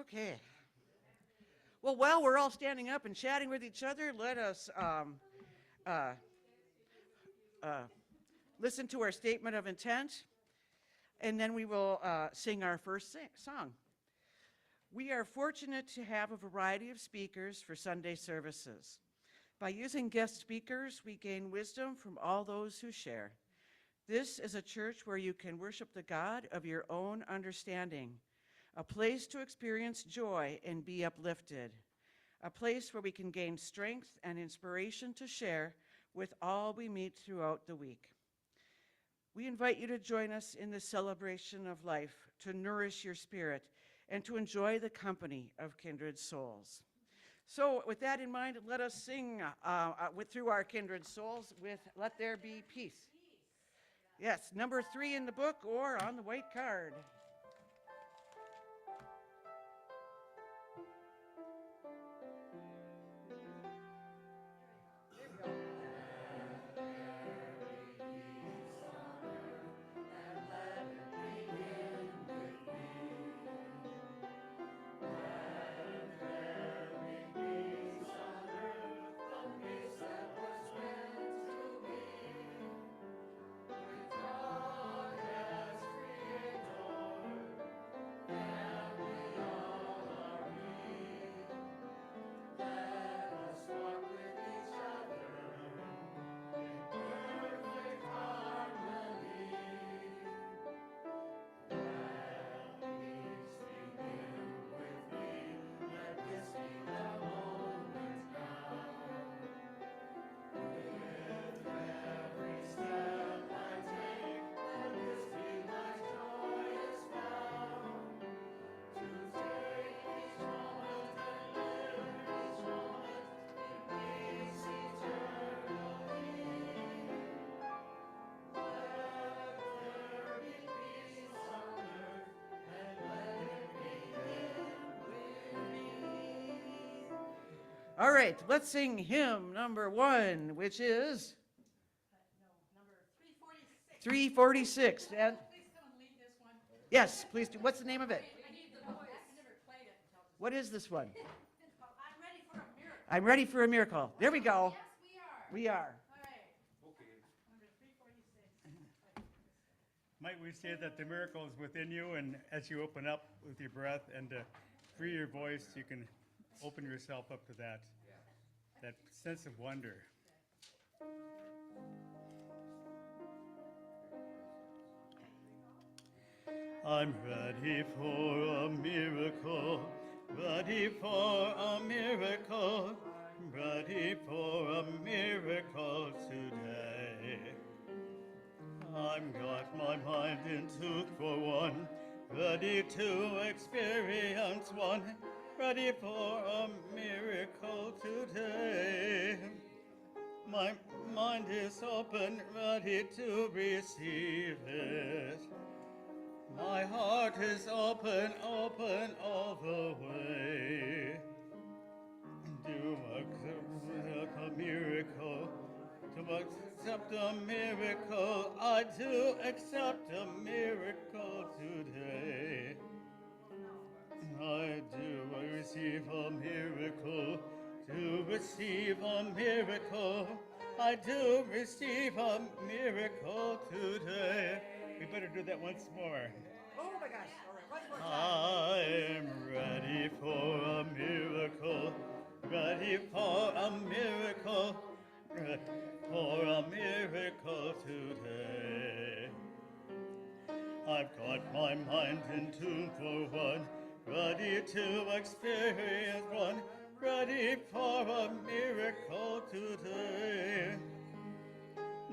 Okay. Well, while we're all standing up and chatting with each other, let us uh, uh, listen to our statement of intent, and then we will sing our first song. We are fortunate to have a variety of speakers for Sunday services. By using guest speakers, we gain wisdom from all those who share. This is a church where you can worship the God of your own understanding, a place to experience joy and be uplifted, a place where we can gain strength and inspiration to share with all we meet throughout the week. We invite you to join us in this celebration of life, to nourish your spirit, and to enjoy the company of kindred souls. So with that in mind, let us sing through our kindred souls with Let There Be Peace. Yes, number 3 in the book or on the white card. All right, let's sing hymn number 1, which is number 346. 346. And Please come and lead this one. yes, please do. What's the name of it? I need the voice. I never played it until this. What is this one? It's called I'm Ready for a Miracle. I'm ready for a miracle. There we go. Yes, we are. We are. All right. Okay. Number 346. Might we say that the miracle is within you, and as you open up with your breath and free your voice, you can open yourself up to that sense of wonder. I'm ready for a miracle, ready for a miracle, ready for a miracle today. I've got my mind in tune for one, ready to experience one, ready for a miracle today. My mind is open, ready to receive it. My heart is open, open all the way. Do accept a miracle, to accept a miracle. I do accept a miracle today. I do receive a miracle, to receive a miracle. I do receive a miracle today. We better do that once more. Oh my gosh. All right, one more time. I'm ready for a miracle, ready for a miracle, ready for a miracle today. I've got my mind in tune for one, ready to experience one, ready for a miracle today.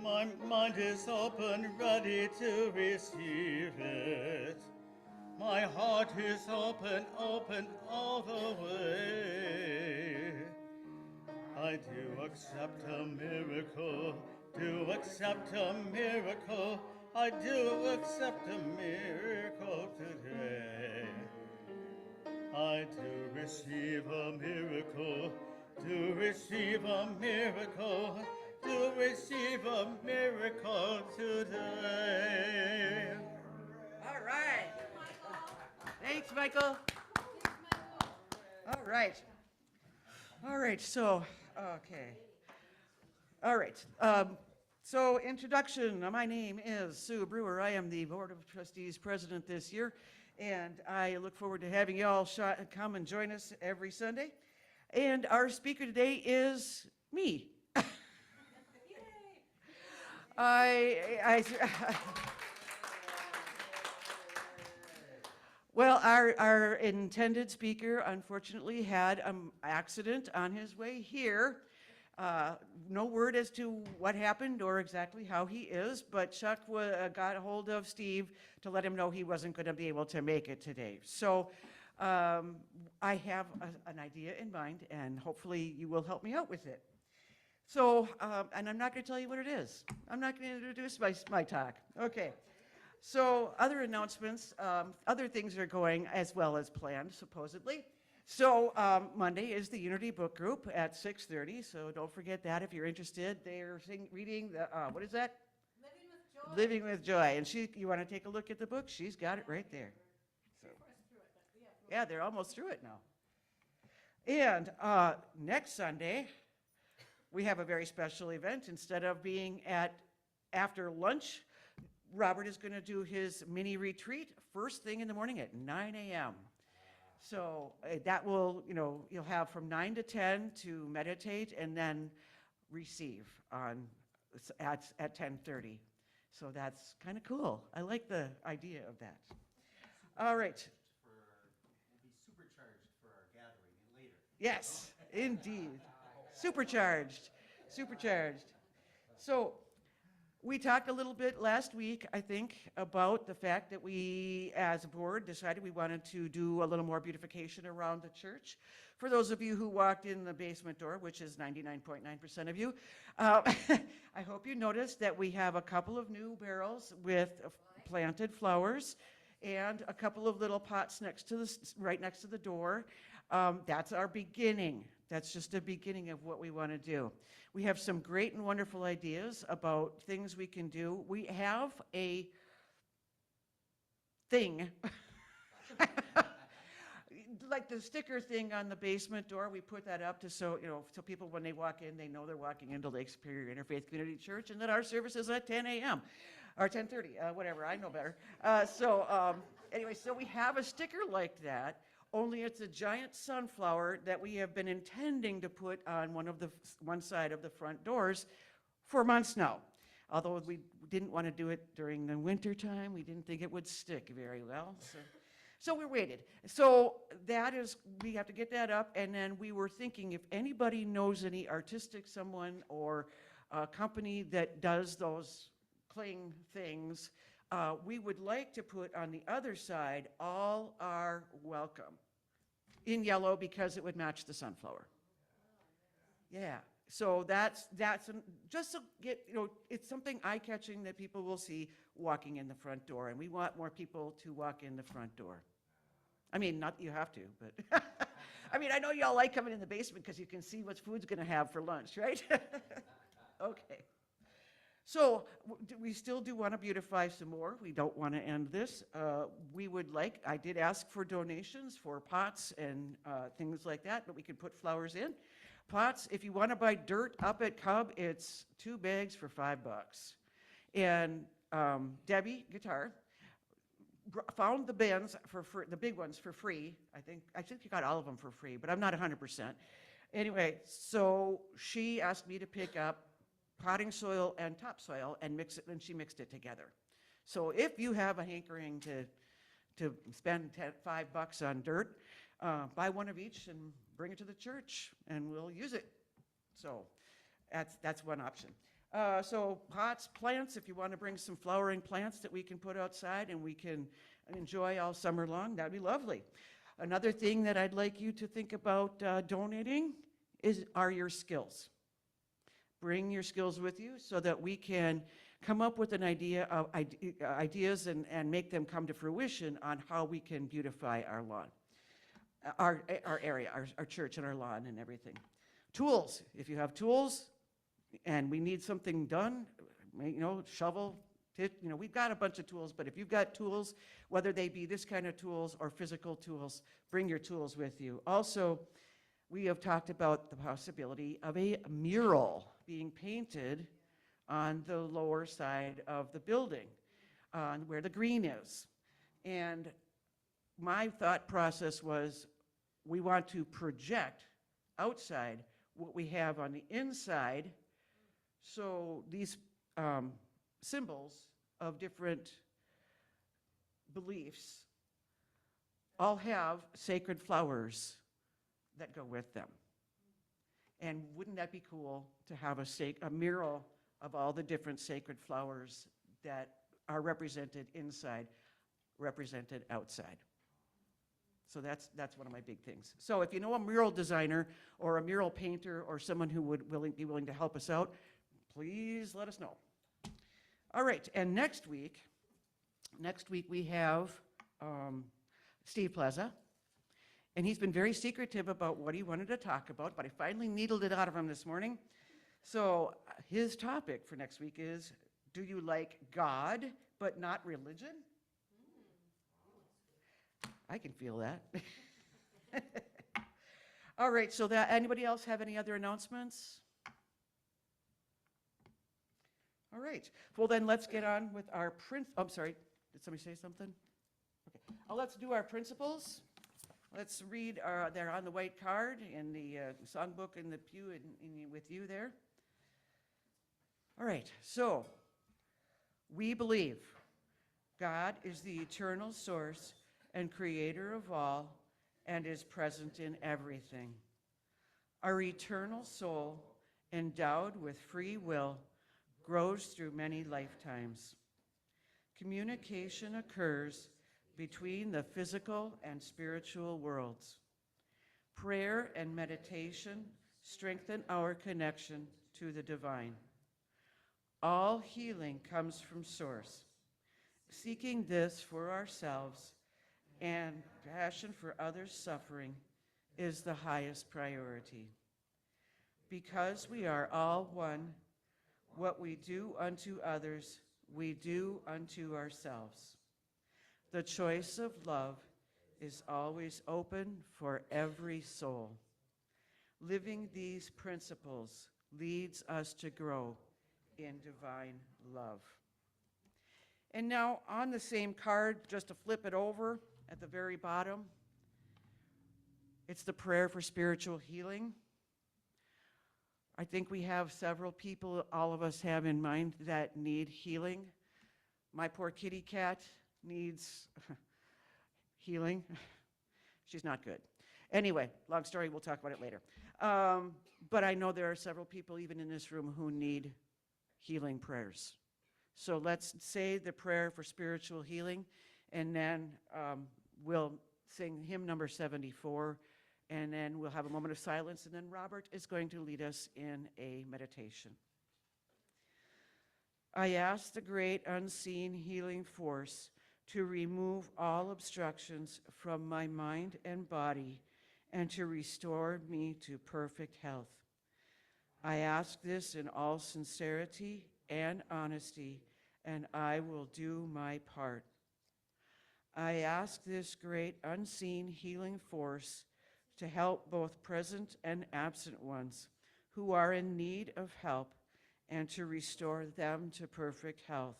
My mind is open, ready to receive it. My heart is open, open all the way. I do accept a miracle, do accept a miracle. I do accept a miracle today. I do receive a miracle, do receive a miracle, do receive a miracle today. All right. Thanks, Michael. All right. All right, so, okay. All right. So introduction, my name is Sue Brewer. I am the Board of Trustees President this year, and I look forward to having you all come and join us every Sunday. And our speaker today is me. I Well, our intended speaker unfortunately had an accident on his way here. No word as to what happened or exactly how he is, but Chuck got a hold of Steve to let him know he wasn't going to be able to make it today. So I have an idea in mind, and hopefully you will help me out with it. So, and I'm not going to tell you what it is. I'm not going to introduce my talk. Okay. So other announcements, other things are going as well as planned, supposedly. So Monday is the Unity Book Group at 6:30, so don't forget that if you're interested. They're reading the, what is that? Living with Joy. Living with Joy. And you want to take a look at the book? She's got it right there. So, yeah, they're almost through it now. And next Sunday, we have a very special event. Instead of being after lunch, Robert is going to do his mini retreat first thing in the morning at 9 a.m. So that will, you'll have from 9 to 10 to meditate and then receive at 10:30. So that's kind of cool. I like the idea of that. All right. We'll be supercharged for our gathering later. Yes, indeed. Supercharged. So we talked a little bit last week, I think, about the fact that we, as a board, decided we wanted to do a little more beautification around the church. For those of you who walked in the basement door, which is 99.9% of you, I hope you noticed that we have a couple of new barrels with planted flowers and a couple of little pots right next to the door. That's our beginning. That's just a beginning of what we want to do. We have some great and wonderful ideas about things we can do. We have a thing, like the sticker thing on the basement door. We put that up so people when they walk in, they know they're walking into Lake Superior Interfaith Community Church and that our service is at 10 a.m. or 10:30, whatever. I know better. Anyway, so we have a sticker like that. Only it's a giant sunflower that we have been intending to put on one side of the front doors for months now. Although we didn't want to do it during the winter time, we didn't think it would stick very well. So we waited. So we have to get that up, and then we were thinking if anybody knows any artistic someone or a company that does those cling things, we would like to put on the other side, all are welcome, in yellow because it would match the sunflower. Yeah, so that's just to get, it's something eye-catching that people will see walking in the front door, and we want more people to walk in the front door. I mean, not that you have to, but I mean, I know y'all like coming in the basement because you can see what food's going to have for lunch, right? Okay. So we still do want to beautify some more. We don't want to end this. I did ask for donations for pots and things like that, but we could put flowers in. Pots, if you want to buy dirt up at Cub, it's 2 bags for $5. And Debbie Guitar found the bins the big ones for free. I think you got all of them for free, but I'm not 100%. Anyway, so she asked me to pick up potting soil and topsoil and mix it, and she mixed it together. So if you have a hankering to spend $5 on dirt, buy one of each and bring it to the church, and we'll use it. So that's one option. So pots, plants, if you want to bring some flowering plants that we can put outside and we can enjoy all summer long, that'd be lovely. Another thing that I'd like you to think about donating are your skills. Bring your skills with you so that we can come up with an ideas and make them come to fruition on how we can beautify our lawn, our area, our church and our lawn and everything. Tools, if you have tools and we need something done, shovel, We've got a bunch of tools, but if you've got tools, whether they be this kind of tools or physical tools, bring your tools with you. Also, we have talked about the possibility of a mural being painted on the lower side of the building, where the green is. And my thought process was, we want to project outside what we have on the inside, so these symbols of different beliefs all have sacred flowers that go with them. And wouldn't that be cool to have a mural of all the different sacred flowers that are represented inside, represented outside? So that's one of my big things. So if you know a mural designer or a mural painter or someone who would be willing to help us out, please let us know. All right, and next week we have Steve Plaza, and he's been very secretive about what he wanted to talk about, but I finally needled it out of him this morning. So his topic for next week is, do you like God but not religion? I can feel that. All right, so anybody else have any other announcements? All right, well then let's get on with our I'm sorry, did somebody say something? Okay, let's do our principles. Let's read, they're on the white card in the songbook in the pew with you there. All right, so we believe God is the eternal source and creator of all, and is present in everything. Our eternal soul, endowed with free will, grows through many lifetimes. Communication occurs between the physical and spiritual worlds. Prayer and meditation strengthen our connection to the divine. All healing comes from Source. Seeking this for ourselves and passion for others' suffering is the highest priority. Because we are all one, what we do unto others, we do unto ourselves. The choice of love is always open for every soul. Living these principles leads us to grow in divine love. And now on the same card, just to flip it over, at the very bottom, it's the prayer for spiritual healing. I think we have several people, all of us have in mind, that need healing. My poor kitty cat needs healing. She's not good. Anyway, long story, we'll talk about it later. But I know there are several people, even in this room, who need healing prayers. So let's say the prayer for spiritual healing, and then we'll sing hymn number 74, and then we'll have a moment of silence, and then Robert is going to lead us in a meditation. I ask the great unseen healing force to remove all obstructions from my mind and body and to restore me to perfect health. I ask this in all sincerity and honesty, and I will do my part. I ask this great unseen healing force to help both present and absent ones who are in need of help and to restore them to perfect health.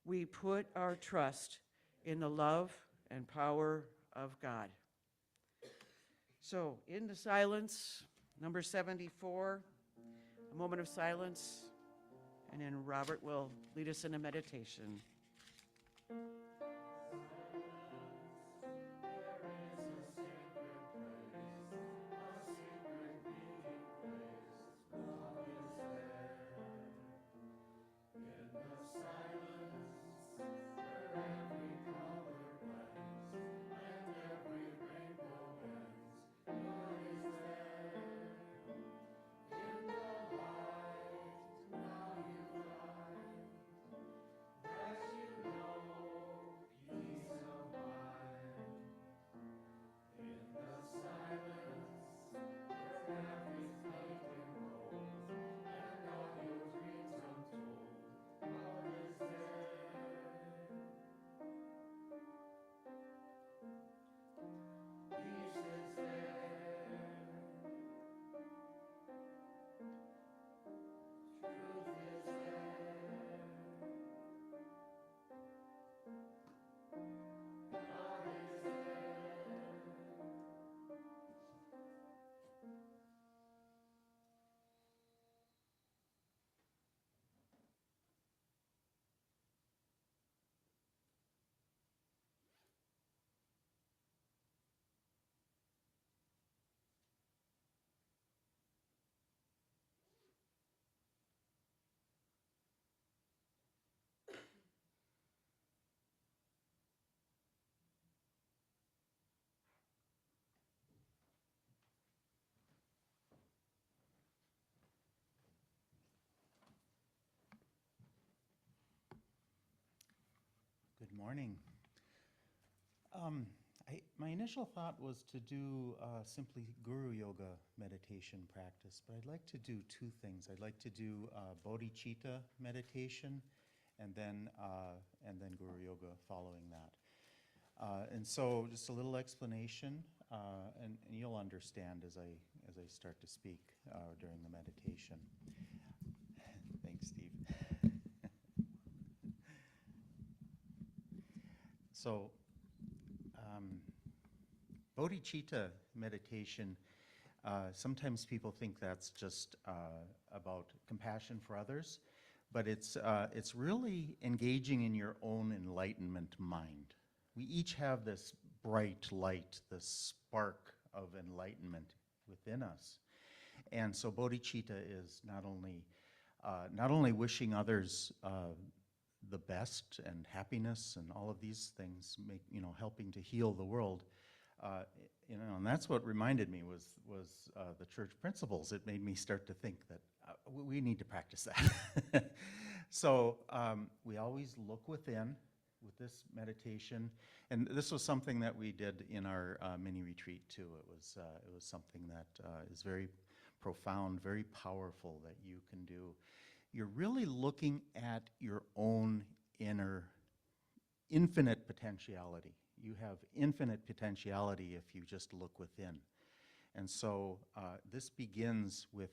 We put our trust in the love and power of God. So, in the silence, number 74, a moment of silence, and then Robert will lead us in a meditation. Good morning. My initial thought was to do simply Guru Yoga meditation practice, but I'd like to do two things. I'd like to do Bodhicitta meditation, and then Guru Yoga following that. And so, just a little explanation, and you'll understand as I start to speak during the meditation. Thanks, Steve. So, Bodhicitta meditation, sometimes people think that's just about compassion for others, but it's really engaging in your own enlightenment mind. We each have this bright light, this spark of enlightenment within us. And so bodhicitta is not only wishing others the best and happiness and all of these things, helping to heal the world. And that's what reminded me was the church principles. It made me start to think that we need to practice that. So we always look within with this meditation, and this was something that we did in our mini retreat too. It was something that is very profound, very powerful that you can do. You're really looking at your own inner infinite potentiality. You have infinite potentiality if you just look within. And so this begins with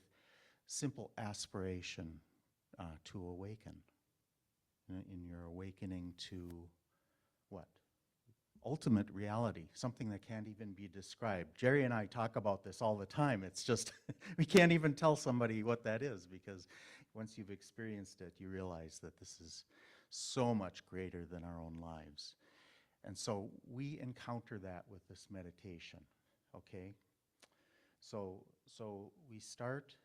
simple aspiration to awaken. In your awakening to what? Ultimate reality, something that can't even be described. Jerry and I talk about this all the time. It's just, we can't even tell somebody what that is, because once you've experienced it, you realize that this is so much greater than our own lives. And so we encounter that with this meditation, okay? So we start,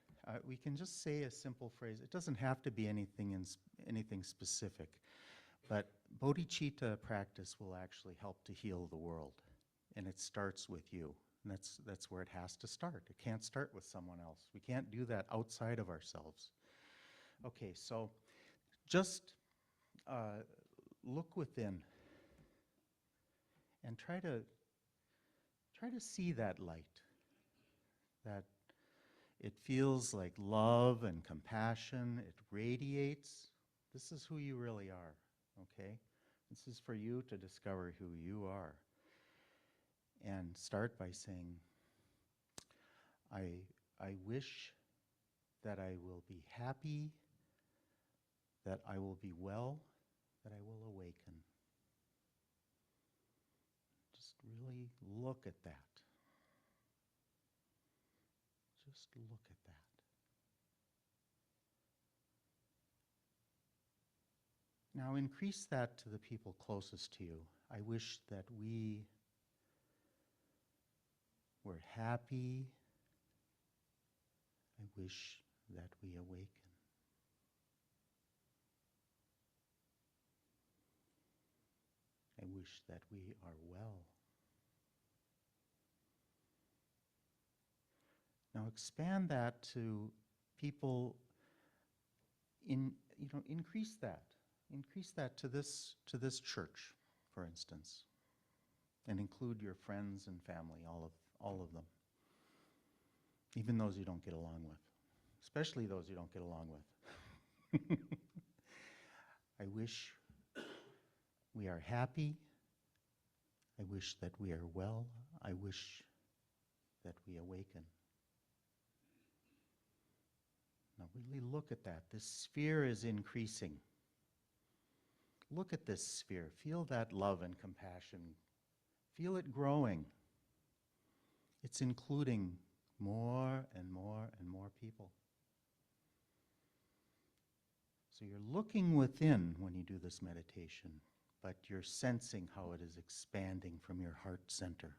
we can just say a simple phrase. It doesn't have to be anything specific, but bodhicitta practice will actually help to heal the world. And it starts with you. And that's where it has to start. It can't start with someone else. We can't do that outside of ourselves. Okay, so just look within and try to see that light, that it feels like love and compassion. It radiates. This is who you really are, okay? This is for you to discover who you are. And start by saying, I wish that I will be happy, that I will be well, that I will awaken. Just really look at that. Just look at that. Now increase that to the people closest to you. I wish that we were happy. I wish that we awaken. I wish that we are well. Now expand that to people increase that. Increase that to this church, for instance. And include your friends and family, all of them. Even those you don't get along with. Especially those you don't get along with. I wish we are happy. I wish that we are well. I wish that we awaken. Now really look at that. This sphere is increasing. Look at this sphere. Feel that love and compassion. Feel it growing. It's including more and more and more people. So you're looking within when you do this meditation, but you're sensing how it is expanding from your heart center.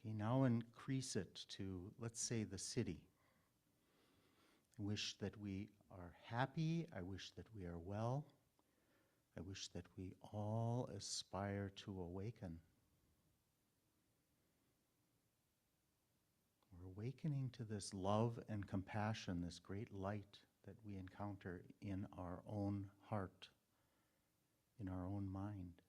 Okay, now increase it to, let's say, the city. I wish that we are happy. I wish that we are well. I wish that we all aspire to awaken. We're awakening to this love and compassion, this great light that we encounter in our own heart, in our own mind.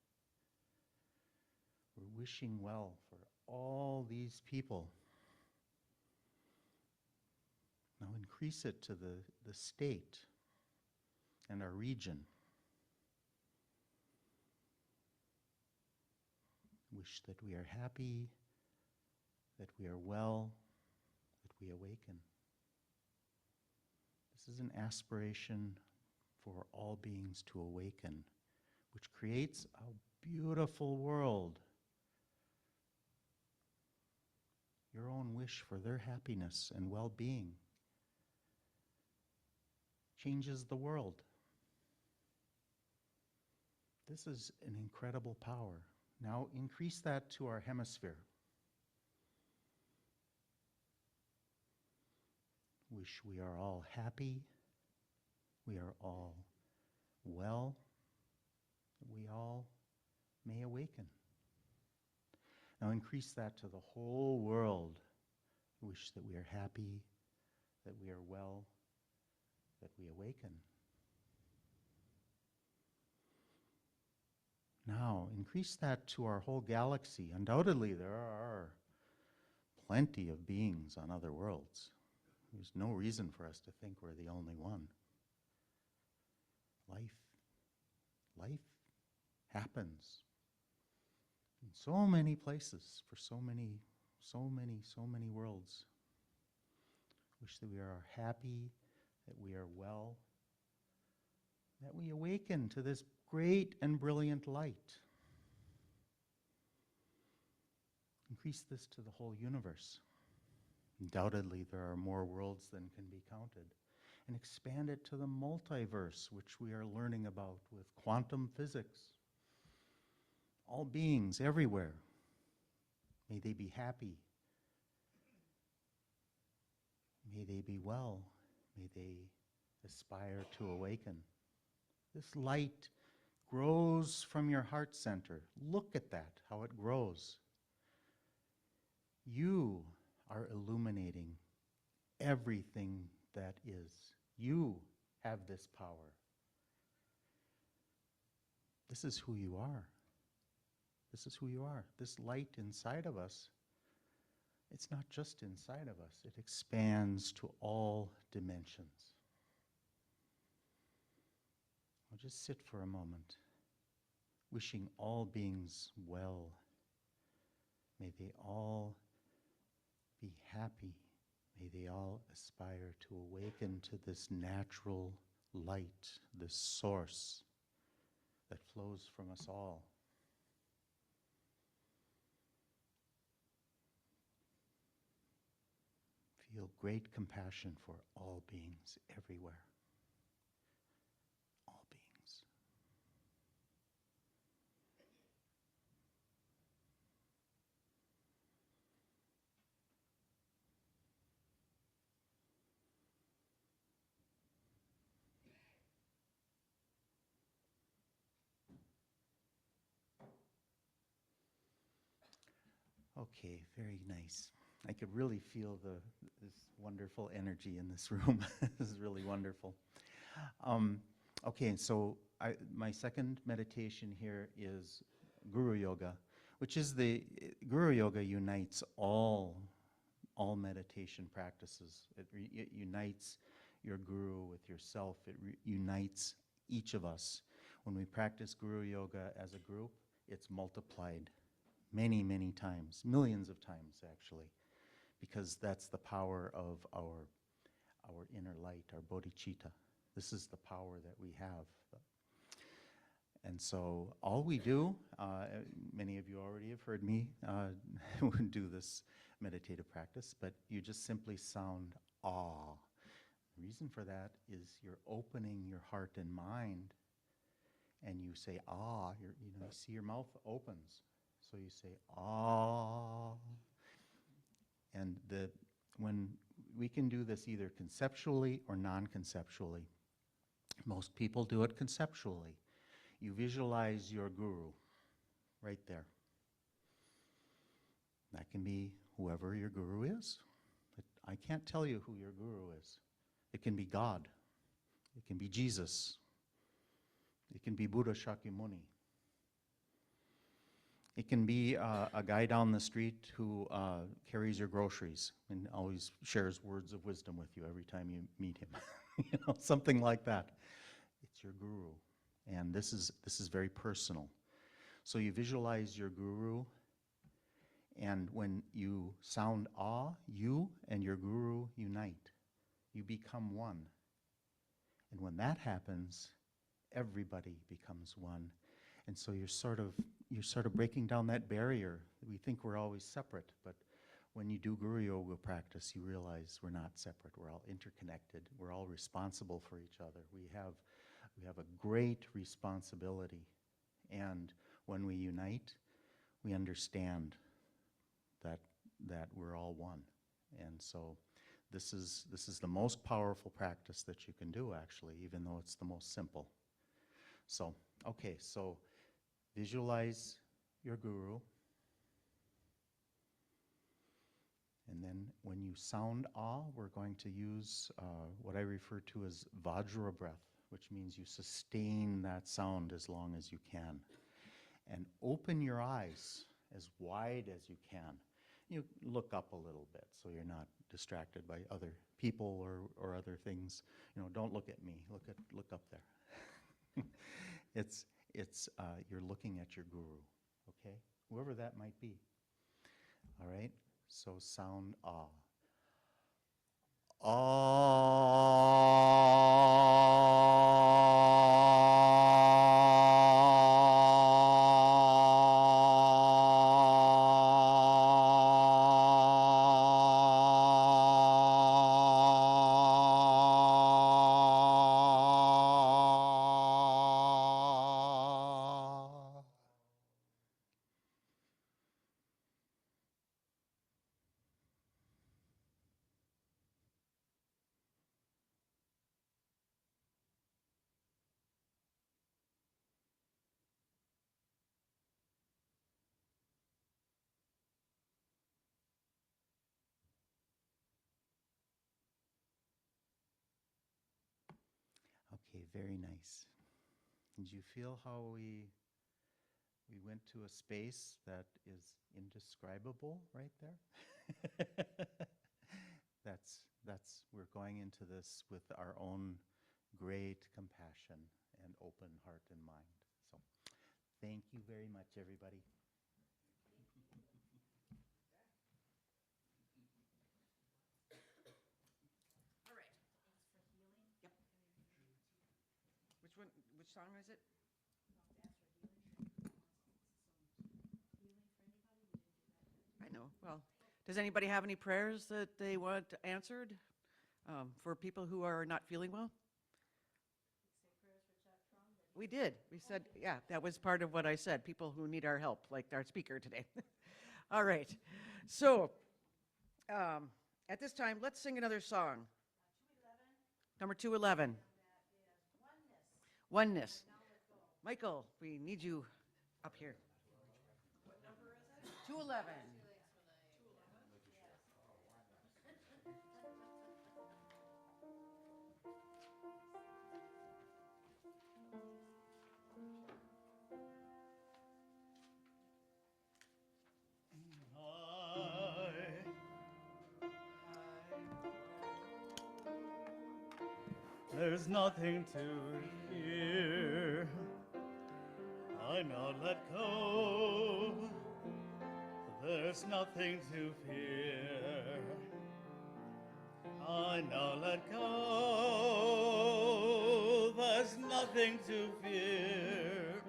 We're wishing well for all these people. Now increase it to the state and our region. Wish that we are happy, that we are well, that we awaken. This is an aspiration for all beings to awaken, which creates a beautiful world. Your own wish for their happiness and well-being changes the world. This is an incredible power. Now increase that to our hemisphere. Wish we are all happy, we are all well, that we all may awaken. Now increase that to the whole world. Wish that we are happy, that we are well, that we awaken. Now, increase that to our whole galaxy. Undoubtedly, there are plenty of beings on other worlds. There's no reason for us to think we're the only one. Life happens in so many places, for so many worlds. Wish that we are happy, that we are well, that we awaken to this great and brilliant light. Increase this to the whole universe. Undoubtedly, there are more worlds than can be counted. And expand it to the multiverse, which we are learning about with quantum physics. All beings everywhere, may they be happy. May they be well. May they aspire to awaken. This light grows from your heart center. Look at that, how it grows. You are illuminating everything that is. You have this power. This is who you are. This is who you are. This light inside of us, it's not just inside of us. It expands to all dimensions. I'll just sit for a moment, wishing all beings well. May they all be happy. May they all aspire to awaken to this natural light, this source that flows from us all. Feel great compassion for all beings everywhere. All beings. Okay, very nice. I could really feel this wonderful energy in this room. This is really wonderful. Okay, so my second meditation here is Guru Yoga, which is Guru Yoga unites all meditation practices. It unites your guru with yourself. It unites each of us. When we practice Guru Yoga as a group, it's multiplied many, many times, millions of times actually, because that's the power of our inner light, our bodhicitta. This is the power that we have. And so all we do, many of you already have heard me do this meditative practice, but you just simply sound awe. The reason for that is you're opening your heart and mind, and you say ah. You see your mouth opens, so you say ah. And when we can do this either conceptually or non-conceptually. Most people do it conceptually. You visualize your guru right there. That can be whoever your guru is. I can't tell you who your guru is. It can be God. It can be Jesus. It can be Buddha Shakyamuni. It can be a guy down the street who carries your groceries and always shares words of wisdom with you every time you meet him. Something like that. It's your guru. And this is very personal. So you visualize your guru, and when you sound awe, you and your guru unite. You become one. And when that happens, everybody becomes one. And so you're sort of breaking down that barrier. We think we're always separate, but when you do Guru Yoga practice, you realize we're not separate. We're all interconnected. We're all responsible for each other. We have a great responsibility. And when we unite, we understand that we're all one. And so this is the most powerful practice that you can do, actually, even though it's the most simple. So, okay, so visualize your guru. And then when you sound awe, we're going to use what I refer to as Vajra breath, which means you sustain that sound as long as you can. And open your eyes as wide as you can. You look up a little bit so you're not distracted by other people or other things. Don't look at me. Look up there. You're looking at your guru, okay? Whoever that might be. All right? So sound ah. Okay, very nice. Did you feel how we went to a space that is indescribable right there? We're going into this with our own great compassion and open heart and mind. So thank you very much, everybody. All right. Yep. Which song is it? I know. Well, does anybody have any prayers that they want answered for people who are not feeling well? We did. We said, yeah, that was part of what I said. People who need our help, like our speaker today. All right. So at this time, let's sing another song. Number 211. Oneness. Michael, we need you up here. What number is it? 211. There's nothing to fear. I now let go. there's nothing to fear. I now let go, there's nothing to fear.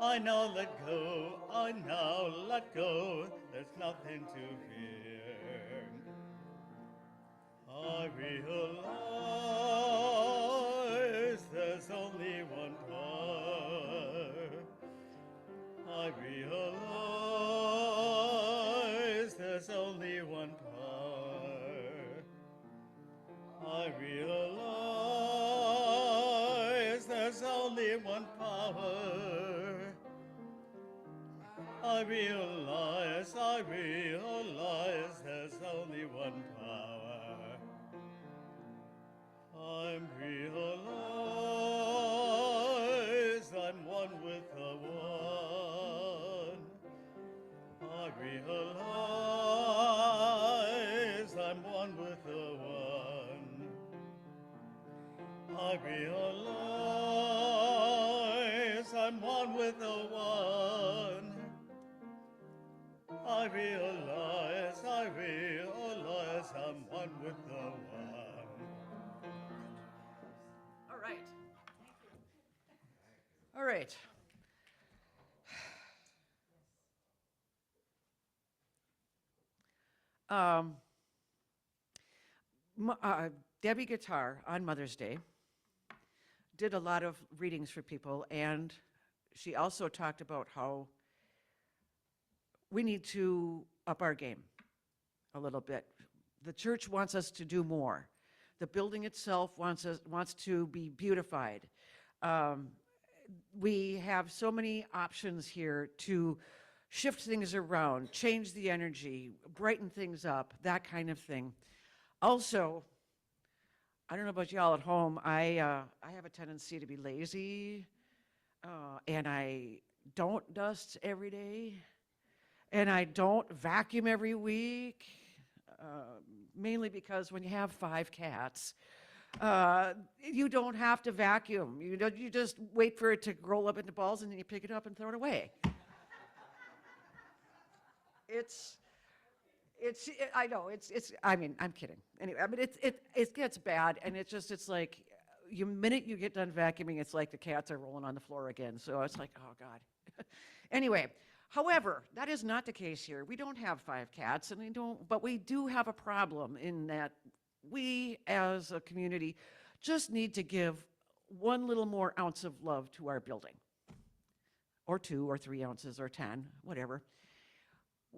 I now let go, I now let go, there's nothing to fear. I realize there's only one power. I realize there's only one power. I realize there's only one power. I realize there's only one power. I realize I'm one with the one. I realize I'm one with the one. I realize I'm one with the one. I realize I'm one with the one. All right. All right. Debbie Guitar on Mother's Day did a lot of readings for people, and she also talked about how we need to up our game a little bit. The church wants us to do more. The building itself wants to be beautified. We have so many options here to shift things around, change the energy, brighten things up, that kind of thing. Also, I don't know about y'all at home, I have a tendency to be lazy, and I don't dust every day, and I don't vacuum every week, mainly because when you have 5 cats, you don't have to vacuum. You just wait for it to roll up into balls, and then you pick it up and throw it away. I know, I mean, I'm kidding. Anyway, I mean, it gets bad, and it's like, minute you get done vacuuming, it's like the cats are rolling on the floor again. So it's like, oh God. Anyway, however, that is not the case here. We don't have 5 cats, but we do have a problem in that we as a community just need to give one little more ounce of love to our building, or 2 or 3 ounces or 10, whatever.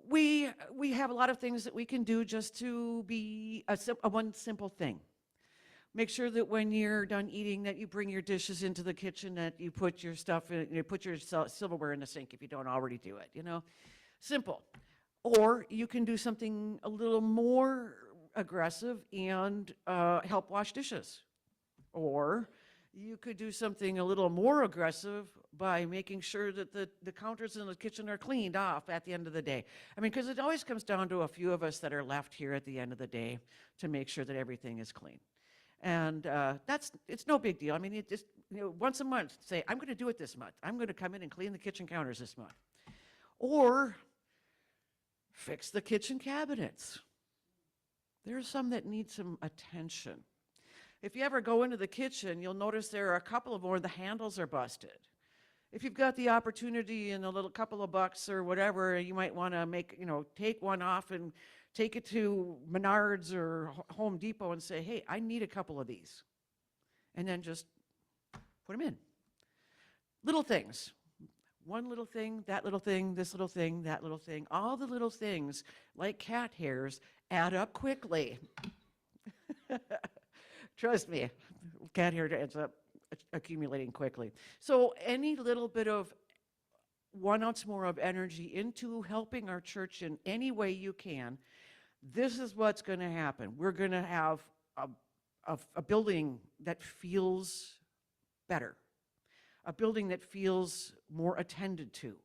We have a lot of things that we can do just to be one simple thing. Make sure that when you're done eating that you bring your dishes into the kitchen, that you put your stuff in, you put your silverware in the sink if you don't already do it, Simple. Or you can do something a little more aggressive and help wash dishes. Or you could do something a little more aggressive by making sure that the counters in the kitchen are cleaned off at the end of the day. I mean, because it always comes down to a few of us that are left here at the end of the day to make sure that everything is clean. And it's no big deal. I mean, it just, once a month, say, I'm going to do it this month. I'm going to come in and clean the kitchen counters this month. Or fix the kitchen cabinets. There's some that need some attention. If you ever go into the kitchen, you'll notice there are a couple of where the handles are busted. If you've got the opportunity and a little couple of bucks or whatever, you might want to take one off and take it to Menards or Home Depot and say, hey, I need a couple of these. And then just put them in. Little things. One little thing, that little thing, this little thing, that little thing. All the little things, like cat hairs, add up quickly. Trust me, cat hair ends up accumulating quickly. So any little bit of 1 ounce more of energy into helping our church in any way you can, this is what's going to happen. We're going to have a building that feels better, a building that feels more attended to,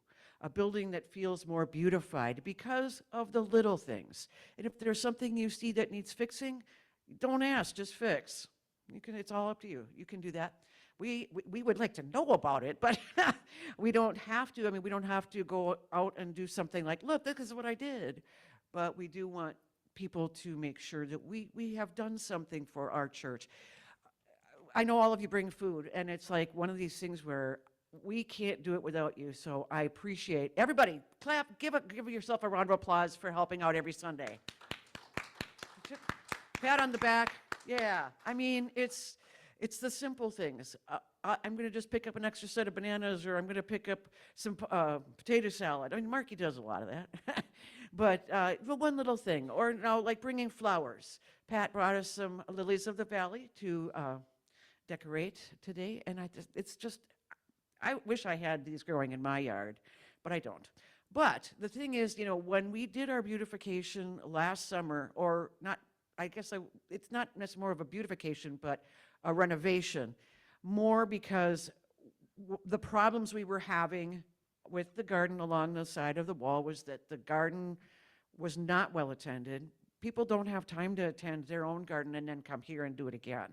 a building that feels more beautified because of the little things. And if there's something you see that needs fixing, don't ask, just fix. It's all up to you. You can do that. We would like to know about it, but we don't have to. I mean, we don't have to go out and do something like, look, this is what I did. But we do want people to make sure that we have done something for our church. I know all of you bring food, and it's like one of these things where we can't do it without you. So I appreciate everybody. Clap, give yourself a round of applause for helping out every Sunday. Pat on the back. Yeah, I mean, it's the simple things. I'm going to just pick up an extra set of bananas, or I'm going to pick up some potato salad. I mean, Marky does a lot of that. But the one little thing, or now like bringing flowers. Pat brought us some lilies of the valley to decorate today, and I wish I had these growing in my yard, but I don't. But the thing is, when we did our beautification last summer, or not, I guess it's not necessarily more of a beautification, but a renovation, more because the problems we were having with the garden along the side of the wall was that the garden was not well attended. People don't have time to attend their own garden and then come here and do it again.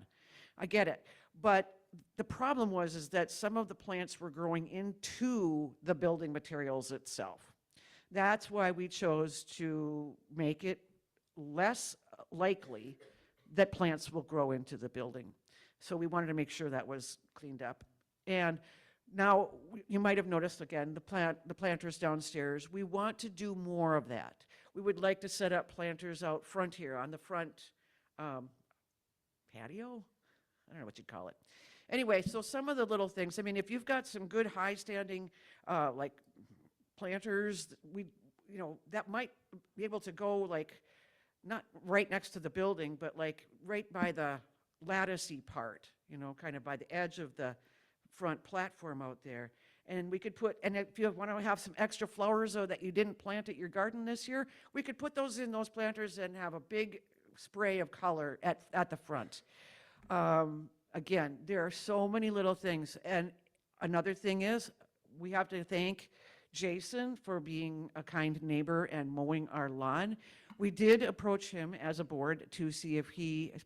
I get it. But the problem is that some of the plants were growing into the building materials itself. That's why we chose to make it less likely that plants will grow into the building. So we wanted to make sure that was cleaned up. And now, you might have noticed, again, the planters downstairs. We want to do more of that. We would like to set up planters out front here, on the front patio? I don't know what you'd call it. Anyway, so some of the little things, I mean, if you've got some good high-standing, like, planters, that might be able to go, like, not right next to the building, but, like, right by the latticey part, kind of by the edge of the front platform out there. And we could and if you want to have some extra flowers that you didn't plant at your garden this year, we could put those in those planters and have a big spray of color at the front. Again, there are so many little things. And another thing is, we have to thank Jason for being a kind neighbor and mowing our lawn. We did approach him as a board to see if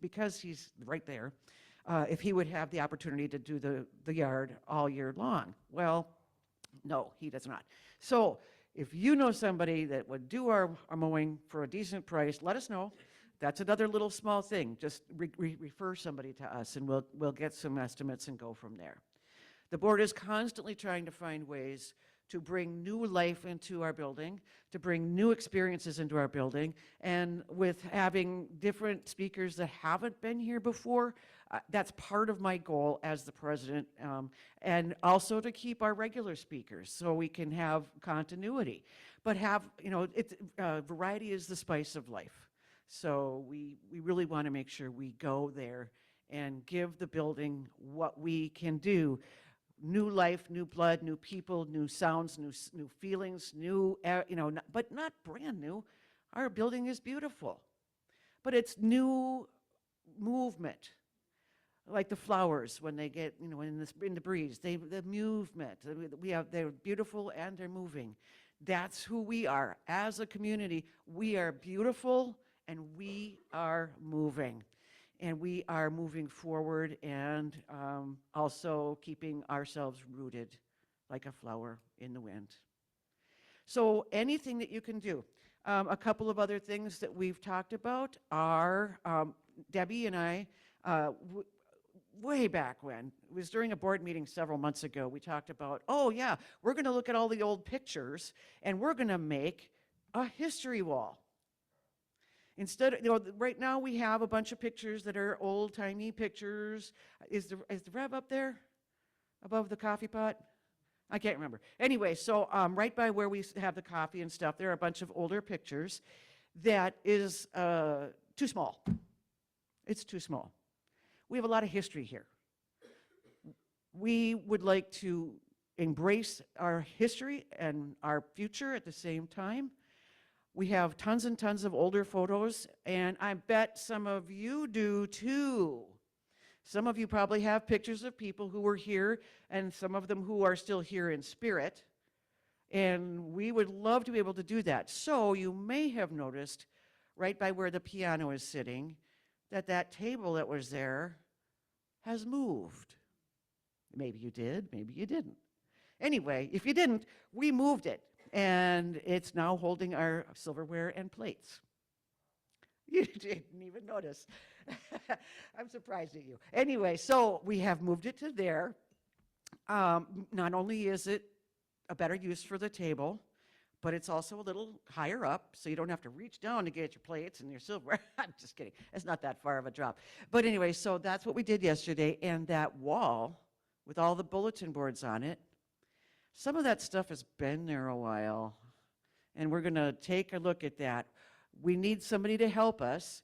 because he's right there, if he would have the opportunity to do the yard all year long. Well, no, he does not. So if you know somebody that would do our mowing for a decent price, let us know. That's another little small thing. Just refer somebody to us, and we'll get some estimates and go from there. The board is constantly trying to find ways to bring new life into our building, to bring new experiences into our building, and with having different speakers that haven't been here before, that's part of my goal as the president, and also to keep our regular speakers so we can have continuity. But variety is the spice of life. So we really want to make sure we go there and give the building what we can do. New life, new blood, new people, new sounds, new feelings, but not brand new. Our building is beautiful, but it's new movement, like the flowers when they get, in the breeze. The movement. They're beautiful and they're moving. That's who we are as a community. We are beautiful and we are moving. And we are moving forward and also keeping ourselves rooted like a flower in the wind. So anything that you can do. A couple of other things that we've talked about are, Debbie and I, way back when, it was during a board meeting several months ago, we talked about, oh yeah, we're going to look at all the old pictures and we're going to make a history wall. Instead, right now we have a bunch of pictures that are old-timey pictures. Is the Rev up there above the coffee pot? I can't remember. Anyway, so right by where we have the coffee and stuff, there are a bunch of older pictures that is too small. It's too small. We have a lot of history here. We would like to embrace our history and our future at the same time. We have tons and tons of older photos, and I bet some of you do too. Some of you probably have pictures of people who were here, and some of them who are still here in spirit, and we would love to be able to do that. So you may have noticed, right by where the piano is sitting, that table that was there has moved. Maybe you did, maybe you didn't. Anyway, if you didn't, we moved it, and it's now holding our silverware and plates. You didn't even notice. I'm surprised at you. Anyway, so we have moved it to there. Not only is it a better use for the table, but it's also a little higher up, so you don't have to reach down to get your plates and your silverware. I'm just kidding. It's not that far of a drop. But anyway, so that's what we did yesterday, and that wall with all the bulletin boards on it, some of that stuff has been there a while, and we're going to take a look at that. We need somebody to help us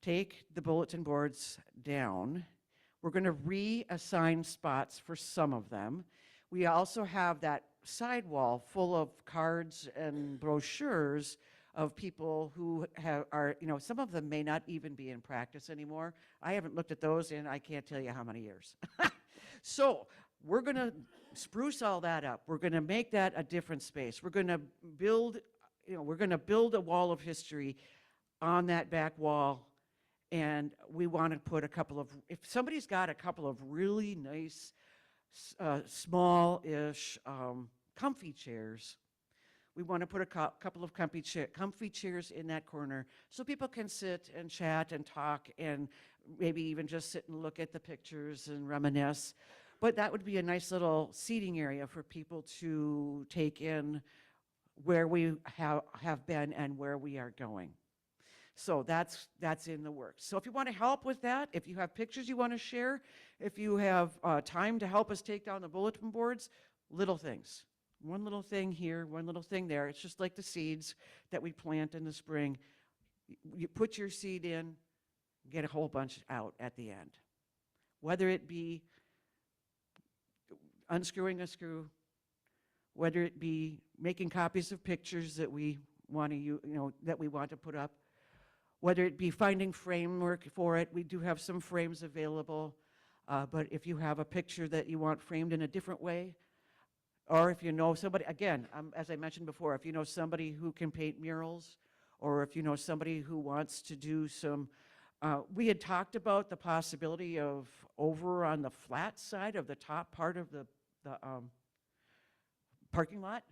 take the bulletin boards down. We're going to reassign spots for some of them. We also have that side wall full of cards and brochures of people who are, some of them may not even be in practice anymore. I haven't looked at those in I can't tell you how many years. So we're going to spruce all that up. We're going to make that a different space. We're going to build, a wall of history on that back wall. And we want to put if somebody's got a couple of really nice, small-ish, comfy chairs, we want to put a couple of comfy chairs in that corner so people can sit and chat and talk and maybe even just sit and look at the pictures and reminisce. But that would be a nice little seating area for people to take in where we have been and where we are going. So that's in the works. So if you want to help with that, if you have pictures you want to share, if you have time to help us take down the bulletin boards, little things. One little thing here, one little thing there. It's just like the seeds that we plant in the spring. You put your seed in, get a whole bunch out at the end. Whether it be unscrewing a screw, whether it be making copies of pictures that we want to put up, whether it be finding framework for it. We do have some frames available, but if you have a picture that you want framed in a different way, or if you know somebody, again, as I mentioned before, if you know somebody who can paint murals, or if you know somebody who wants to do some, we had talked about the possibility of over on the flat side of the top part of the parking lot,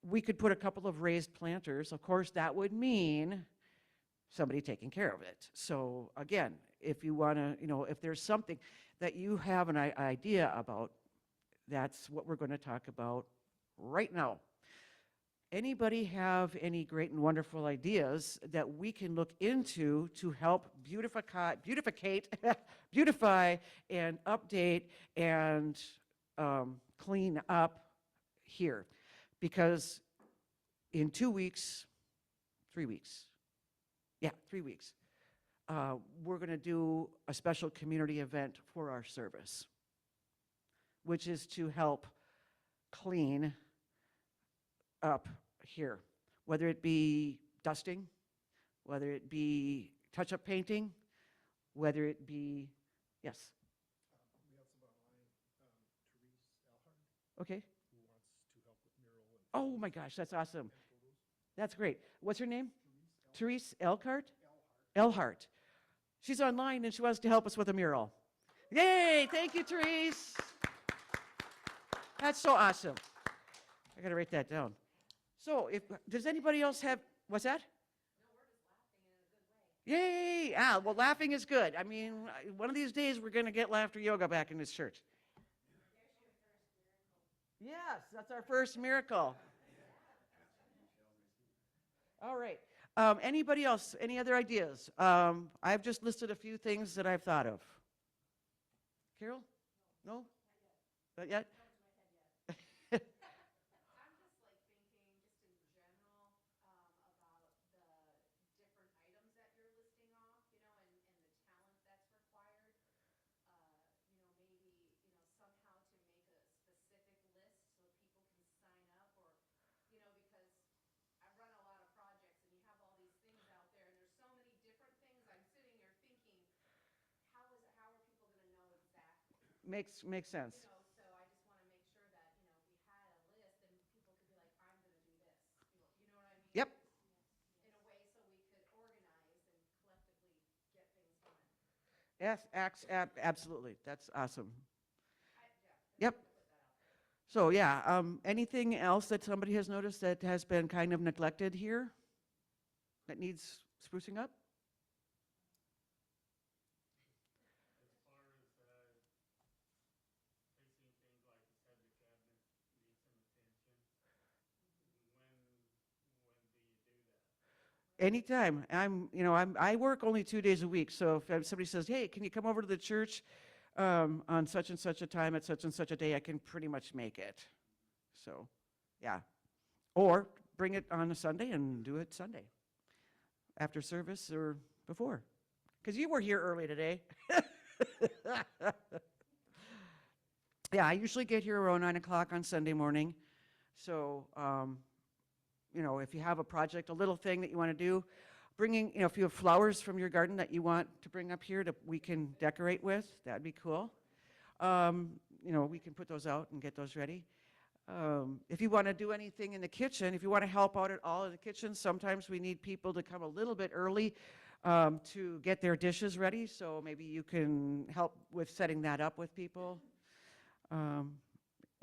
we could put a couple of raised planters. Of course, that would mean somebody taking care of it. So again, if you want to, if there's something that you have an idea about, that's what we're going to talk about right now. Anybody have any great and wonderful ideas that we can look into to help beautify and update and clean up here? Because in 3 weeks, we're going to do a special community event for our service, which is to help clean up here, whether it be dusting, whether it be touch-up painting, whether it be, yes. We have somebody online, Therese Elhard, Okay. who wants to help with mural and Oh my gosh, that's awesome. photos. That's great. What's her name? Therese Therese Elkhart? Elhard. Elhart. She's online and she wants to help us with a mural. Yay! Thank you, Therese. That's so awesome. I got to write that down. So, does anybody else have, what's that? No, we're just laughing in a good way. Yay! Well, laughing is good. I mean, one of these days we're going to get laughter yoga back in this church. Yes, that's our first miracle. All right. Anybody else? Any other ideas? I've just listed a few things that I've thought of. Carol? No? Not yet? I'm just like thinking just in general about the different items that you're listing off, and the talent that's required. Maybe, somehow to make a specific list so people can sign up or, because I run a lot of projects and you have all these things out there and there's so many different things. I'm sitting here thinking, how are people going to know exactly? Makes sense. So I just want to make sure that, we had a list and people could be like, I'm going to do this. You know what I mean? Yep. In a way so we could organize and collectively get things done. Yes, absolutely. That's awesome. Yep. So, yeah, anything else that somebody has noticed that has been kind of neglected here that needs sprucing up? Anytime. I work only 2 days a week. So if somebody says, hey, can you come over to the church on such and such a time at such and such a day, I can pretty much make it. So, yeah. Or bring it on a Sunday and do it Sunday after service or before. Because you were here early today. Yeah, I usually get here around 9 o'clock on Sunday morning. So, if you have a project, a little thing that you want to do, if you have flowers from your garden that you want to bring up here that we can decorate with, that'd be cool. We can put those out and get those ready. If you want to do anything in the kitchen, if you want to help out at all in the kitchen, sometimes we need people to come a little bit early to get their dishes ready. So maybe you can help with setting that up with people.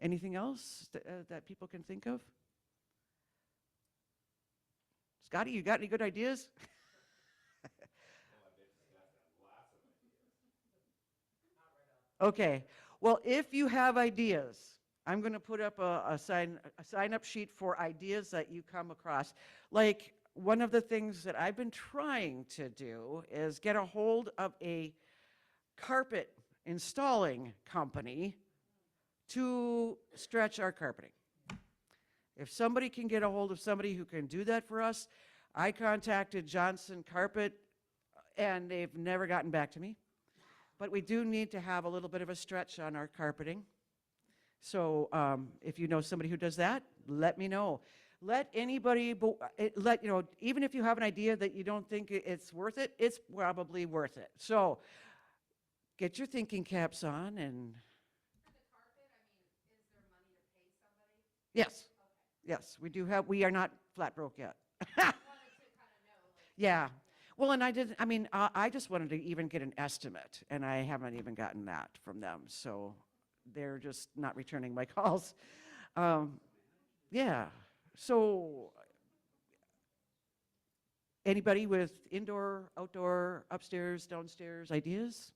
Anything else that people can think of? Scotty, you got any good ideas? Okay. Well, if you have ideas, I'm going to put up a sign-up sheet for ideas that you come across. Like, one of the things that I've been trying to do is get a hold of a carpet installing company to stretch our carpeting. If somebody can get a hold of somebody who can do that for us, I contacted Johnson Carpet, and they've never gotten back to me. But we do need to have a little bit of a stretch on our carpeting. So if you know somebody who does that, let me know. Let anybody, even if you have an idea that you don't think it's worth it, it's probably worth it. So get your thinking caps on and. For the carpet, is there money to pay somebody? Yes. Okay. Yes, we are not flat broke yet. Wanted to kind of know, Yeah. Well, and I just wanted to even get an estimate, and I haven't even gotten that from them. So they're just not returning my calls. Yeah. So anybody with indoor, outdoor, upstairs, downstairs ideas?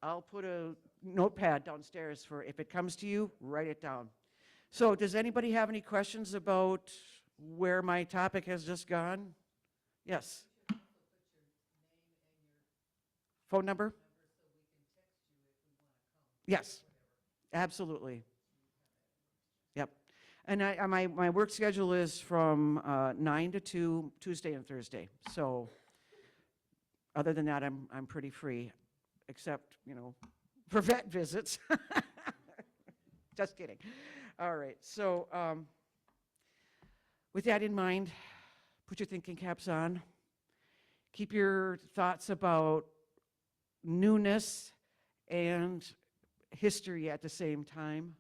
I'll put a notepad downstairs for if it comes to you, write it down. So does anybody have any questions about where my topic has just gone? Yes. Phone number? Yes, absolutely. Yep. And my work schedule is from 9 to 2, Tuesday and Thursday. So other than that, I'm pretty free, except, for vet visits. Just kidding. All right. So with that in mind, put your thinking caps on. Keep your thoughts about newness and history at the same time.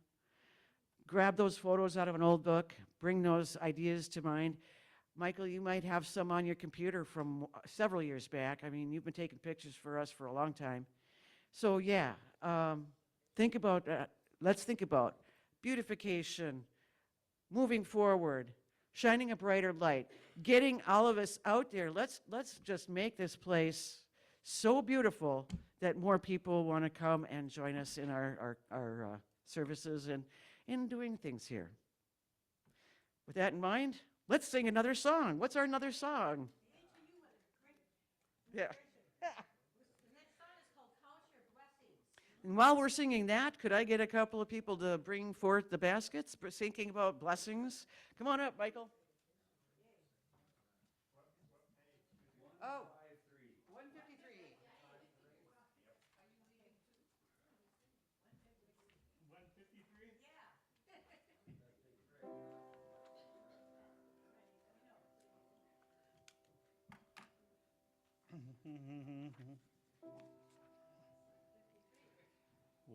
Grab those photos out of an old book. Bring those ideas to mind. Michael, you might have some on your computer from several years back. You've been taking pictures for us for a long time. So yeah, think about that. Let's think about beautification, moving forward, shining a brighter light, getting all of us out there. Let's just make this place so beautiful that more people want to come and join us in our services and in doing things here. With that in mind, let's sing another song. What's our another song? Yeah. The next song is called Count Your Blessings. And while we're singing that, could I get a couple of people to bring forth the baskets, thinking about blessings? Come on up, Michael. Oh, 153. 153?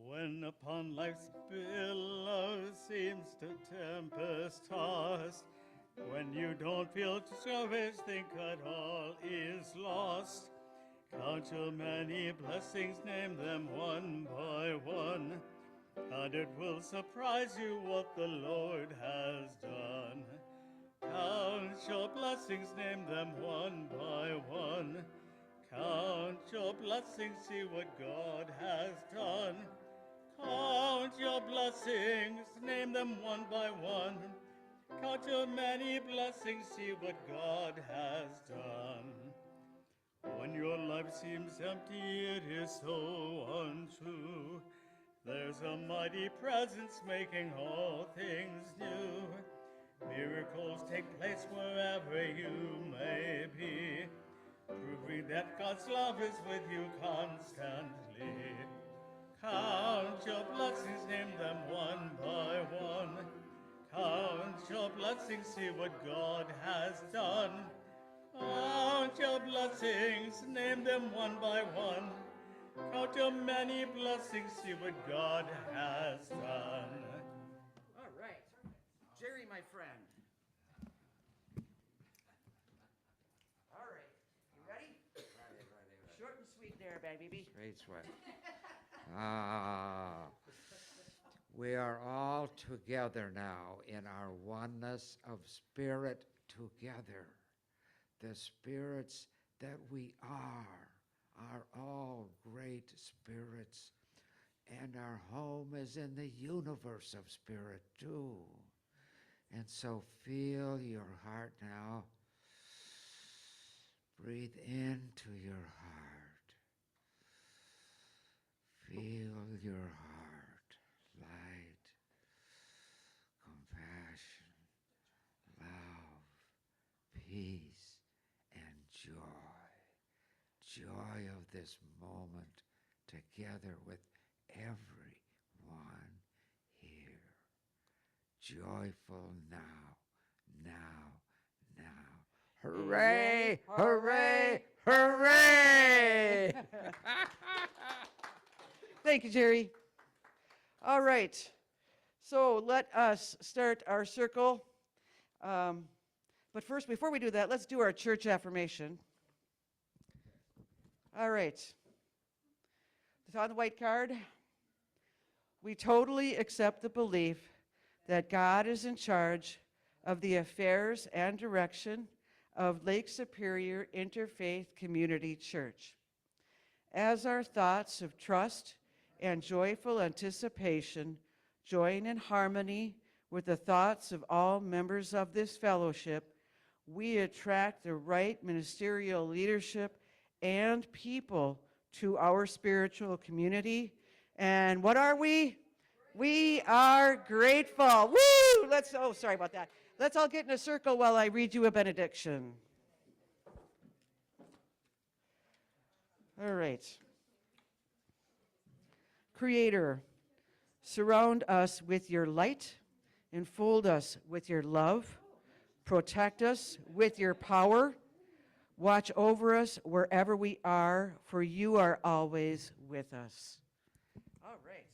When upon life's billows seems to tempest tossed, when you don't feel discouraged, think that all is lost, Count your many blessings, name them one by one, and it will surprise you what the Lord has done. Count your blessings, name them one by one. Count your blessings, see what God has done. Count your blessings, name them one by one. Count your many blessings, see what God has done. When your life seems empty, it is so untrue. There's a mighty presence making all things new. Miracles take place wherever you may be, proving that God's love is with you constantly. Count your blessings, name them one by one. Count your blessings, see what God has done. Count your blessings, name them one by one. Count your many blessings, see what God has done. All right. Jerry, my friend. All right. You ready? Short and sweet there, baby. Great sweat. We are all together now in our oneness of spirit together. The spirits that we are all great spirits. And our home is in the universe of spirit too. And so feel your heart now. Breathe into your heart. Feel your heart, light, compassion, love, peace, and joy. Joy of this moment together with everyone here. Joyful now. Hooray, hooray, hooray! Thank you, Jerry. All right. So let us start our circle. But first, before we do that, let's do our church affirmation. All right. It's on the white card. We totally accept the belief that God is in charge of the affairs and direction of Lake Superior Interfaith Community Church. As our thoughts of trust and joyful anticipation join in harmony with the thoughts of all members of this fellowship, we attract the right ministerial leadership and people to our spiritual community. And what are we? We are grateful. Woo! Sorry about that. Let's all get in a circle while I read you a benediction. All right. Creator, surround us with your light, enfold us with your love, protect us with your power, watch over us wherever we are, for you are always with us. All right.